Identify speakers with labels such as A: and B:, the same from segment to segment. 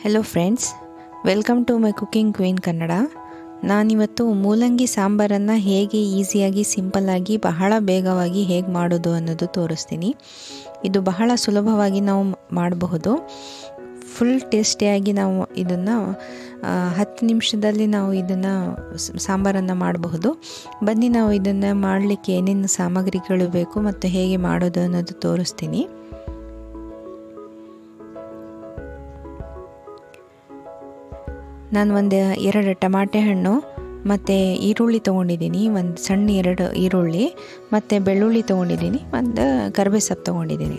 A: Hello friends, welcome to my cooking queen Kannada. ನಾನಿವತ್ತು ಮೂಲಂಗಿ ಸಾಂಬಾರನ್ನು ಹೇಗೆ ಈಸಿಯಾಗಿ ಸಿಂಪಲ್ಲಾಗಿ ಬಹಳ ಬೇಗವಾಗಿ ಹೇಗೆ ಮಾಡೋದು ಅನ್ನೋದು ತೋರಿಸ್ತೀನಿ. ಇದು ಬಹಳ ಸುಲಭವಾಗಿ ನಾವು ಮಾಡಬಹುದು. ಫುಲ್ ಟೇಸ್ಟಿಯಾಗಿ ನಾವು ಇದನ್ನು 10 ನಿಮಿಷದಲ್ಲಿ ನಾವು ಇದನ್ನು ಸಾಂಬಾರನ್ನು ಮಾಡಬಹುದು. ಬನ್ನಿ ನಾವು ಇದನ್ನು ಮಾಡಲಿಕ್ಕೆ ಏನೇನು ಸಾಮಗ್ರಿಗಳು ಬೇಕು ಮತ್ತು ಹೇಗೆ ಮಾಡೋದು ಅನ್ನೋದು ತೋರಿಸ್ತೀನಿ. ನಾನು ಒಂದು 2 ಟಮಾಟೆ ಹಣ್ಣು ಮತ್ತು ಈರುಳ್ಳಿ ತೊಗೊಂಡಿದ್ದೀನಿ, ಒಂದು ಸಣ್ಣ 2 ಈರುಳ್ಳಿ ಮತ್ತು ಬೆಳ್ಳುಳ್ಳಿ ತೊಗೊಂಡಿದ್ದೀನಿ, ಒಂದು ಕರಿಬೇವು ಸೊಪ್ಪು ತೊಗೊಂಡಿದ್ದೀನಿ,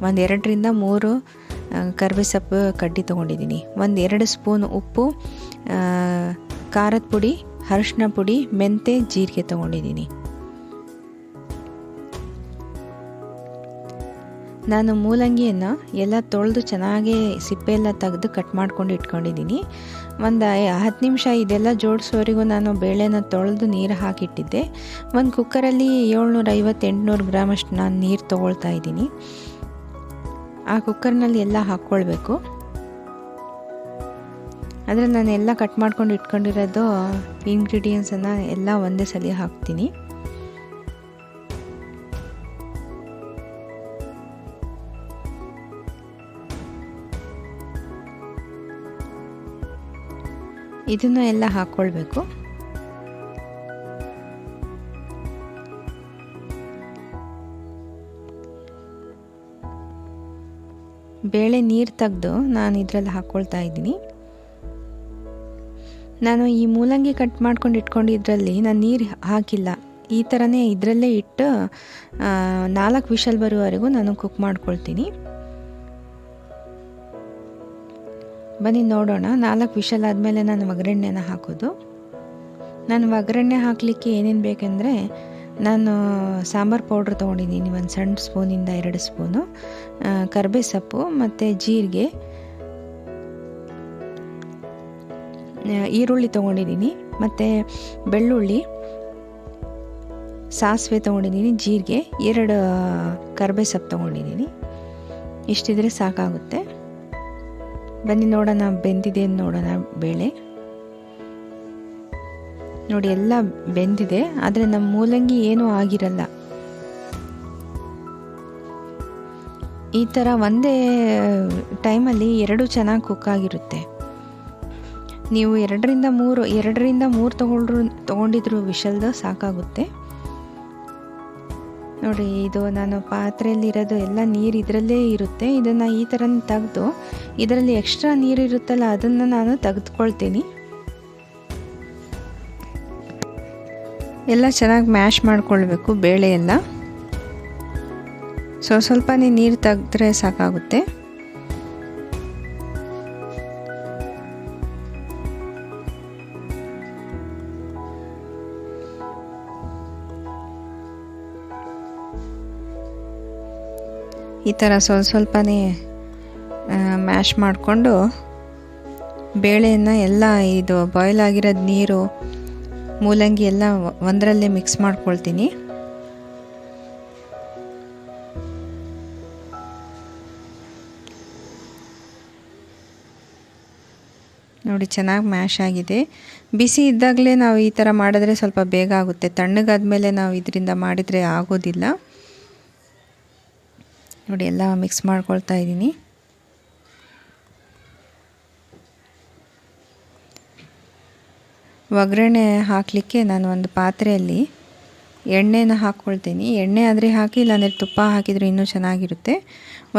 A: ಒಂದು 2ರಿಂದ 3 ಕರಿಬೇವು ಸೊಪ್ಪು ಕಡ್ಡಿ ತೊಗೊಂಡಿದ್ದೀನಿ, ಒಂದು 2 ಸ್ಪೂನ್ ಉಪ್ಪು, ಖಾರದ ಪುಡಿ, ಅರಿಶಿನ ಪುಡಿ, ಮೆಂತೆ, ಜೀರಿಗೆ ತೊಗೊಂಡಿದ್ದೀನಿ. ನಾನು ಮೂಲಂಗಿಯನ್ನು ಎಲ್ಲ ತೊಳೆದು ಚೆನ್ನಾಗಿ ಸಿಪ್ಪೆ ಎಲ್ಲ ತೆಗೆದು ಕಟ್ ಮಾಡ್ಕೊಂಡು ಇಟ್ಕೊಂಡಿದ್ದೀನಿ. ಒಂದು 10 ನಿಮಿಷ ಇದೆಲ್ಲ ಜೋಡಿಸೋವರೆಗೂ ನಾನು ಬೇಳೆನ ತೊಳೆದು ನೀರು ಹಾಕಿಟ್ಟಿದ್ದೆ. ಒಂದು ಕುಕ್ಕರಲ್ಲಿ 750-800 ಗ್ರಾಮ್ ಅಷ್ಟು ನಾನು ನೀರು ತೊಗೊಳ್ತಾ ಇದ್ದೀನಿ. ಆ ಕುಕ್ಕರ್ನಲ್ಲಿ ಎಲ್ಲ ಹಾಕ್ಕೊಳ್ಬೇಕು. ಆದರೆ ನಾನು ಎಲ್ಲ ಕಟ್ ಮಾಡ್ಕೊಂಡು ಇಟ್ಕೊಂಡಿರೋದು ಇಂಗ್ರೀಡಿಯೆಂಟ್ಸನ್ನು ಎಲ್ಲ ಒಂದೇ ಸಲ ಹಾಕ್ತೀನಿ. ಇದನ್ನು ಎಲ್ಲ ಹಾಕ್ಕೊಳ್ಬೇಕು. ಬೇಳೆ ನೀರು ತೆಗೆದು ನಾನು ಇದರಲ್ಲಿ ಹಾಕ್ಕೊಳ್ತಾ ಇದ್ದೀನಿ. ನಾನು ಈ ಮೂಲಂಗಿ ಕಟ್ ಮಾಡ್ಕೊಂಡು ಇಟ್ಕೊಂಡಿದ್ರಲ್ಲಿ ನಾನು ನೀರು ಹಾಕಿಲ್ಲ. ಈ ಥರನೇ ಇದರಲ್ಲೇ ಇಟ್ಟು 4 ವಿಷಲ್ ಬರುವವರೆಗೂ ನಾನು ಕುಕ್ ಮಾಡ್ಕೊಳ್ತೀನಿ. ಬನ್ನಿ ನೋಡೋಣ. 4 ವಿಷಲ್ ಆದಮೇಲೆ ನಾನು ಒಗ್ಗರಣೆನ ಹಾಕೋದು. ನಾನು ಒಗ್ಗರಣೆ ಹಾಕಲಿಕ್ಕೆ ಏನೇನು ಬೇಕೆಂದರೆ, ನಾನು ಸಾಂಬಾರು ಪೌಡ್ರ್ ತೊಗೊಂಡಿದ್ದೀನಿ, ಒಂದು ಸಣ್ಣ ಸ್ಪೂನಿಂದ 2 ಸ್ಪೂನು, ಕರಿಬೇವು ಸೊಪ್ಪು ಮತ್ತು ಜೀರಿಗೆ, ಈರುಳ್ಳಿ ತೊಗೊಂಡಿದ್ದೀನಿ, ಮತ್ತು ಬೆಳ್ಳುಳ್ಳಿ, ಸಾಸಿವೆ ತೊಗೊಂಡಿದ್ದೀನಿ, ಜೀರಿಗೆ, 2 ಕರಿಬೇವು ಸೊಪ್ಪು ತೊಗೊಂಡಿದ್ದೀನಿ. ಇಷ್ಟಿದ್ರೆ ಸಾಕಾಗುತ್ತೆ. ಬನ್ನಿ ನೋಡೋಣ ಬೆಂದಿದೆ ನೋಡೋಣ. ಬೇಳೆ ನೋಡಿ ಎಲ್ಲ ಬೆಂದಿದೆ, ಆದರೆ ನಮ್ಮ ಮೂಲಂಗಿ ಏನೂ ಆಗಿರಲ್ಲ. ಈ ಥರ ಒಂದೇ ಟೈಮಲ್ಲಿ 2 ಚೆನ್ನಾಗಿ ಕುಕ್ ಆಗಿರುತ್ತೆ. ನೀವು 2ರಿಂದ 3 ತೊಗೊಂಡಿದ್ರು ವಿಷಲ್ದು ಸಾಕಾಗುತ್ತೆ. ನೋಡಿ, ಇದು ನಾನು ಪಾತ್ರೆಯಲ್ಲಿರೋದು ಎಲ್ಲ ನೀರು ಇದರಲ್ಲೇ ಇರುತ್ತೆ. ಇದನ್ನು ಈ ಥರ ತೆಗೆದು ಇದರಲ್ಲಿ ಎಕ್ಸ್ಟ್ರಾ ನೀರು ಇರುತ್ತಲ್ಲ ಅದನ್ನು ನಾನು ತೆಗೆದುಕೊಳ್ತೀನಿ. ಎಲ್ಲ ಚೆನ್ನಾಗಿ ಮ್ಯಾಶ್ ಮಾಡಿಕೊಳ್ಬೇಕು ಬೇಳೆ ಎಲ್ಲ. ಸ್ವಲ್ಪನೇ ನೀರು ತೆಗೆದ್ರೆ ಸಾಕಾಗುತ್ತೆ. ಈ ಥರ ಸ್ವಲ್ಪನೇ ಮ್ಯಾಶ್ ಮಾಡಿಕೊಂಡು ಬೇಳೆಯನ್ನು ಎಲ್ಲ ಇದು ಬಾಯ್ಲ್ ಆಗಿರೋದು ನೀರು ಮೂಲಂಗಿ ಎಲ್ಲ ಒಂದರಲ್ಲೇ ಮಿಕ್ಸ್ ಮಾಡ್ಕೊಳ್ತೀನಿ. ನೋಡಿ ಚೆನ್ನಾಗಿ ಮ್ಯಾಶ್ ಆಗಿದೆ. ಬಿಸಿ ಇದ್ದಾಗಲೇ ನಾವು ಈ ಥರ ಮಾಡಿದ್ರೆ ಸ್ವಲ್ಪ ಬೇಗ ಆಗುತ್ತೆ. ತಣ್ಣಗಾದ್ಮೇಲೆ ನಾವು ಇದರಿಂದ ಮಾಡಿದರೆ ಆಗೋದಿಲ್ಲ. ನೋಡಿ ಎಲ್ಲ ಮಿಕ್ಸ್ ಮಾಡ್ಕೊಳ್ತಾ ಇದ್ದೀನಿ. ಒಗ್ಗರಣೆ ಹಾಕಲಿಕ್ಕೆ ನಾನು ಒಂದು ಪಾತ್ರೆಯಲ್ಲಿ ಎಣ್ಣೆನ ಹಾಕ್ಕೊಳ್ತೀನಿ. ಎಣ್ಣೆ ಆದರೆ ಹಾಕಿ, ಇಲ್ಲಾಂದರೆ ತುಪ್ಪ ಹಾಕಿದರೆ ಇನ್ನೂ ಚೆನ್ನಾಗಿರುತ್ತೆ.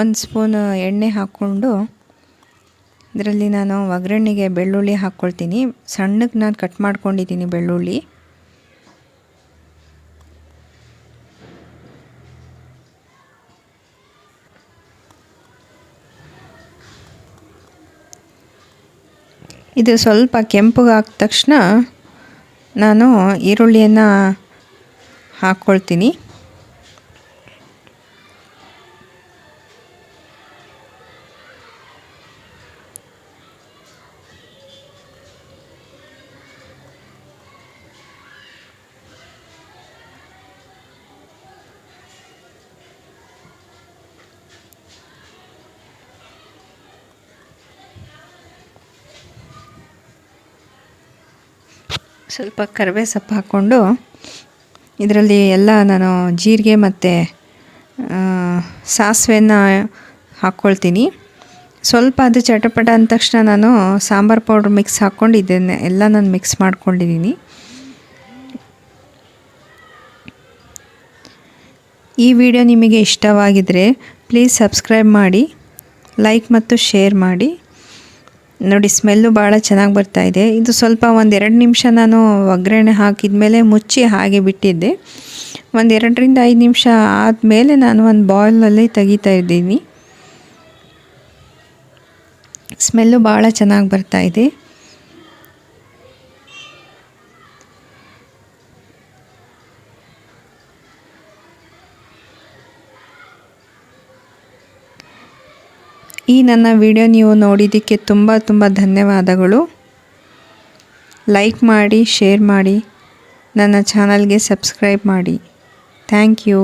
A: 1 ಸ್ಪೂನ್ ಎಣ್ಣೆ ಹಾಕ್ಕೊಂಡು ಇದರಲ್ಲಿ ನಾನು ಒಗ್ಗರಣೆಗೆ ಬೆಳ್ಳುಳ್ಳಿ ಹಾಕ್ಕೊಳ್ತೀನಿ. ಸಣ್ಣಗೆ ನಾನು ಕಟ್ ಮಾಡ್ಕೊಂಡಿದ್ದೀನಿ ಬೆಳ್ಳುಳ್ಳಿ. ಇದು ಸ್ವಲ್ಪ ಕೆಂಪಗಾದ ತಕ್ಷಣ ನಾನು ಈರುಳ್ಳಿಯನ್ನು ಹಾಕ್ಕೊಳ್ತೀನಿ. ಸ್ವಲ್ಪ ಕರಿಬೇವು ಸೊಪ್ಪು ಹಾಕ್ಕೊಂಡು ಇದರಲ್ಲಿ ಎಲ್ಲ ನಾನು ಜೀರಿಗೆ ಮತ್ತು ಸಾಸಿವೆನ ಹಾಕ್ಕೊಳ್ತೀನಿ. ಸ್ವಲ್ಪ ಅದು ಚಟಪಟ ಅಂದ ತಕ್ಷಣ ನಾನು ಸಾಂಬಾರು ಪೌಡ್ರ್ ಮಿಕ್ಸ್ ಹಾಕ್ಕೊಂಡು ಇದನ್ನು ಎಲ್ಲ ನಾನು ಮಿಕ್ಸ್ ಮಾಡ್ಕೊಂಡಿದ್ದೀನಿ. ಈ ವಿಡಿಯೋ ನಿಮಗೆ ಇಷ್ಟವಾಗಿದ್ದರೆ ಪ್ಲೀಸ್ ಸಬ್ಸ್ಕ್ರೈಬ್ ಮಾಡಿ, ಲೈಕ್ ಮತ್ತು ಶೇರ್ ಮಾಡಿ. ನೋಡಿ, ಸ್ಮೆಲ್ಲು ಭಾಳ ಚೆನ್ನಾಗಿ ಬರ್ತಾಯಿದೆ. ಇದು ಸ್ವಲ್ಪ 1-2 ನಿಮಿಷ ನಾನು ಒಗ್ಗರಣೆ ಹಾಕಿದ ಮೇಲೆ ಮುಚ್ಚಿ ಹಾಗೆ ಬಿಟ್ಟಿದ್ದೆ. 2-5 ನಿಮಿಷ ಆದಮೇಲೆ ನಾನು ಒಂದು ಬೌಲಲ್ಲಿ ತೆಗಿತಾ ಇದ್ದೀನಿ. ಸ್ಮೆಲ್ಲು ಭಾಳ ಚೆನ್ನಾಗಿ ಬರ್ತಾಯಿದೆ. ಈ ನನ್ನ ವಿಡಿಯೋ ನೀವು ನೋಡಿದ್ದಕ್ಕೆ ತುಂಬ ಧನ್ಯವಾದಗಳು. ಲೈಕ್ ಮಾಡಿ, ಶೇರ್ ಮಾಡಿ, ನನ್ನ ಚಾನಲ್ಗೆ ಸಬ್ಸ್ಕ್ರೈಬ್ ಮಾಡಿ. Thank you.